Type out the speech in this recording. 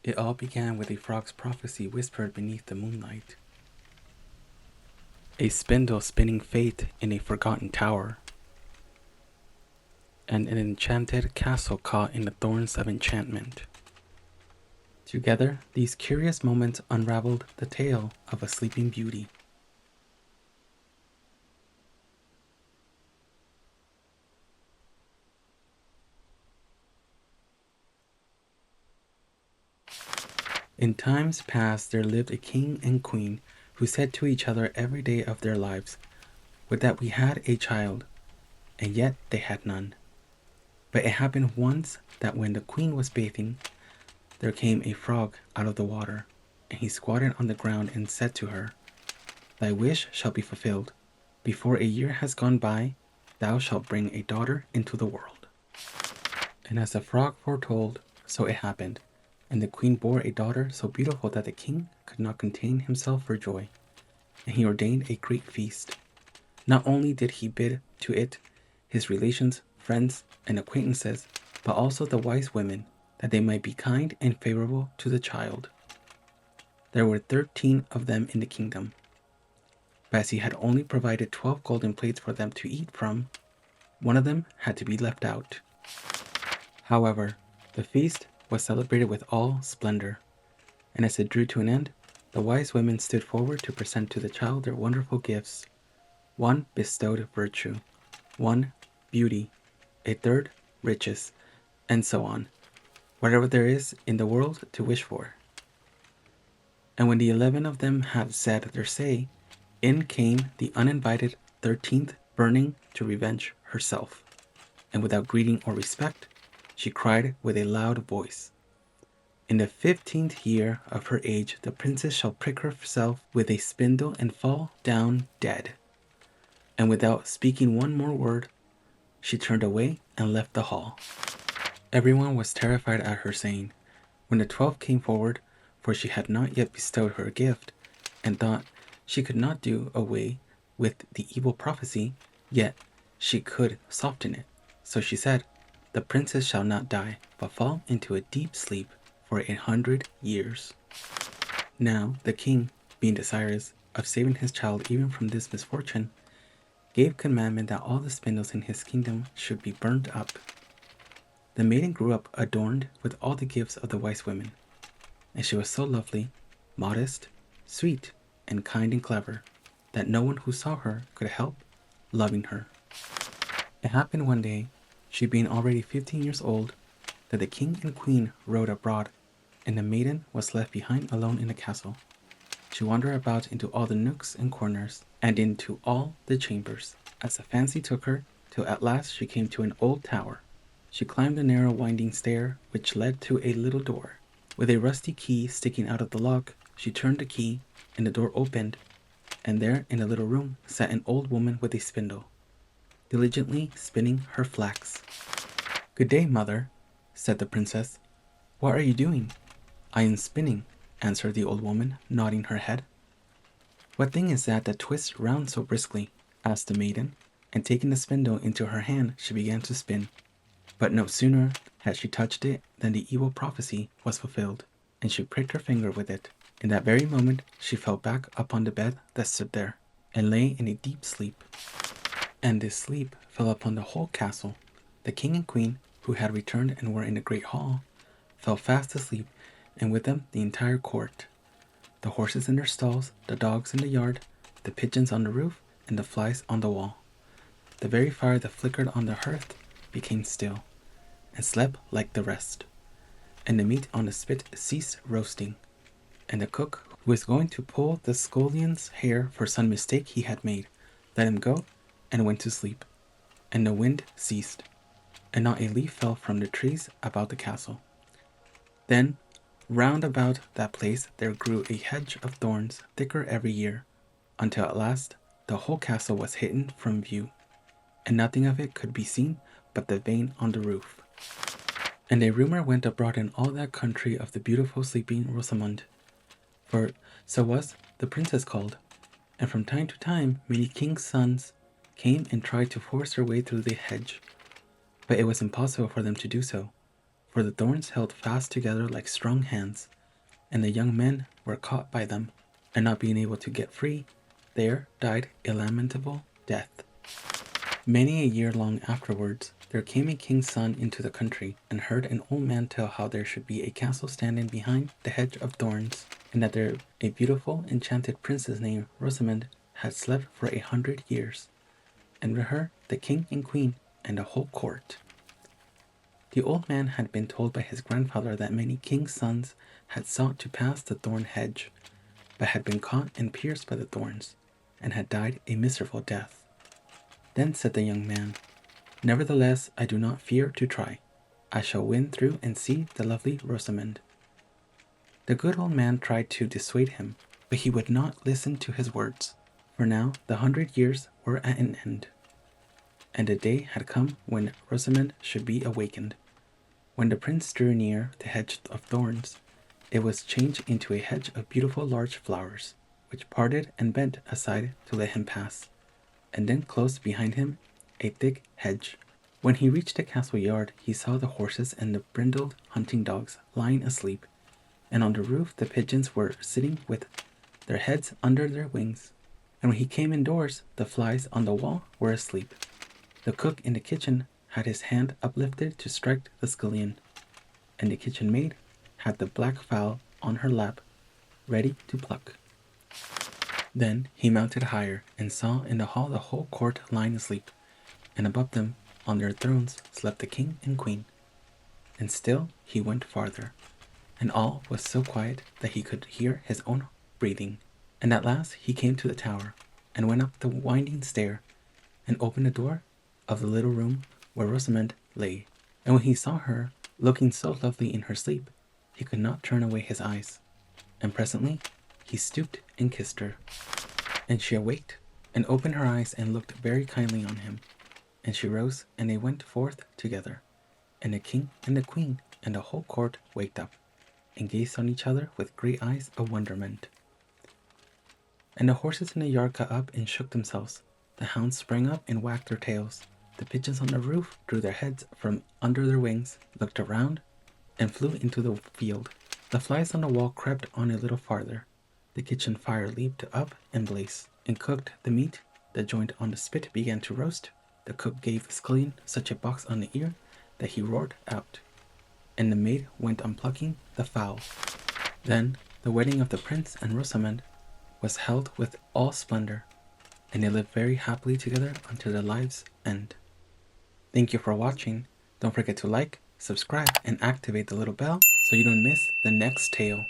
It all began with a frog's prophecy whispered beneath the moonlight. A spindle spinning fate in a forgotten tower, and an enchanted castle caught in the thorns of enchantment. Together, these curious moments unraveled the tale of a sleeping beauty. In times past, there lived a king and queen who said to each other every day of their lives, "Would that we had a child," and yet they had none. But it happened once that when the queen was bathing, there came a frog out of the water, and he squatted on the ground and said to her, "Thy wish shall be fulfilled. Before a year has gone by, thou shalt bring a daughter into the world." And as the frog foretold, so it happened, and the queen bore a daughter so beautiful that the king could not contain himself for joy, and he ordained a great feast. Not only did he bid to it his relations, friends, and acquaintances, but also the wise women, that they might be kind and favorable to the child. There were 13 of them in the kingdom, but as he had only provided 12 golden plates for them to eat from, one of them had to be left out. However, the feast was celebrated with all splendor, and as it drew to an end, the wise women stood forward to present to the child their wonderful gifts. One bestowed virtue, one beauty, a third riches, and so on, whatever there is in the world to wish for. And when the 11 of them had said their say, in came the uninvited 13th, burning to revenge herself, and without greeting or respect, she cried with a loud voice, "In the 15th year of her age, the princess shall prick herself with a spindle and fall down dead." And without speaking one more word, she turned away and left the hall. Everyone was terrified at her saying. When the 12th came forward, for she had not yet bestowed her gift, and thought she could not do away with the evil prophecy, yet she could soften it. So she said, "The princess shall not die, but fall into a deep sleep for 100 years. Now the king, being desirous of saving his child even from this misfortune, gave commandment that all the spindles in his kingdom should be burned up. The maiden grew up adorned with all the gifts of the wise women, and she was so lovely, modest, sweet, and kind and clever, that no one who saw her could help loving her. It happened one day, she being already 15 years old, that the king and queen rode abroad, and the maiden was left behind alone in the castle. She wandered about into all the nooks and corners, and into all the chambers, as the fancy took her, till at last she came to an old tower. She climbed the narrow winding stair, which led to a little door. With a rusty key sticking out of the lock, she turned the key, and the door opened, and there in a little room sat an old woman with a spindle, diligently spinning her flax. "Good day, mother," said the princess. "What are you doing?" "I am spinning," answered the old woman, nodding her head. "What thing is that twists round so briskly?" asked the maiden, and taking the spindle into her hand, she began to spin. But no sooner had she touched it than the evil prophecy was fulfilled, and she pricked her finger with it. In that very moment she fell back upon the bed that stood there, and lay in a deep sleep. And this sleep fell upon the whole castle. The king and queen, who had returned and were in the great hall, fell fast asleep, and with them the entire court. The horses in their stalls, the dogs in the yard, the pigeons on the roof, and the flies on the wall. The very fire that flickered on the hearth became still, and slept like the rest. And the meat on the spit ceased roasting, and the cook, who was going to pull the scullion's hair for some mistake he had made, let him go and went to sleep. And the wind ceased, and not a leaf fell from the trees about the castle. Then round about that place there grew a hedge of thorns, thicker every year, until at last the whole castle was hidden from view, and nothing of it could be seen but the vane on the roof. And a rumor went abroad in all that country of the beautiful sleeping Rosamond, for so was the princess called, and from time to time many kings' sons came and tried to force their way through the hedge, but it was impossible for them to do so, for the thorns held fast together like strong hands, and the young men were caught by them, and not being able to get free, there died a lamentable death. Many a year long afterwards, there came a king's son into the country, and heard an old man tell how there should be a castle standing behind the hedge of thorns, and that there a beautiful enchanted princess named Rosamond had slept for 100 years, and with her the king and queen and the whole court. The old man had been told by his grandfather that many kings' sons had sought to pass the thorn hedge, but had been caught and pierced by the thorns, and had died a miserable death. Then said the young man, "Nevertheless, I do not fear to try. I shall win through and see the lovely Rosamond." The good old man tried to dissuade him, but he would not listen to his words, for now the 100 years were at an end, and the day had come when Rosamond should be awakened. When the prince drew near the hedge of thorns, it was changed into a hedge of beautiful large flowers, which parted and bent aside to let him pass, and then closed behind him a thick hedge. When he reached the castle yard, he saw the horses and the brindled hunting dogs lying asleep, and on the roof the pigeons were sitting with their heads under their wings. And when he came indoors, the flies on the wall were asleep. The cook in the kitchen had his hand uplifted to strike the scullion, and the kitchen maid had the black fowl on her lap, ready to pluck. Then he mounted higher, and saw in the hall the whole court lying asleep, and above them, on their thrones, slept the king and queen. And still he went farther, and all was so quiet that he could hear his own breathing. And at last he came to the tower, and went up the winding stair, and opened the door of the little room where Rosamond lay. And when he saw her, looking so lovely in her sleep, he could not turn away his eyes, and presently he stooped and kissed her. And she awaked, and opened her eyes, and looked very kindly on him. And she rose, and they went forth together. And the king and the queen and the whole court waked up, and gazed on each other with great eyes of wonderment. And the horses in the yard got up and shook themselves. The hounds sprang up and wagged their tails. The pigeons on the roof drew their heads from under their wings, looked around, and flew into the field. The flies on the wall crept on a little farther. The kitchen fire leaped up and blazed, and cooked the meat. The joint on the spit began to roast. The cook gave the scullion such a box on the ear that he roared out, and the maid went on plucking the fowl. Then the wedding of the prince and Rosamond was held with all splendor, and they lived very happily together until their lives' end. Thank you for watching. Don't forget to like, subscribe, and activate the little bell so you don't miss the next tale.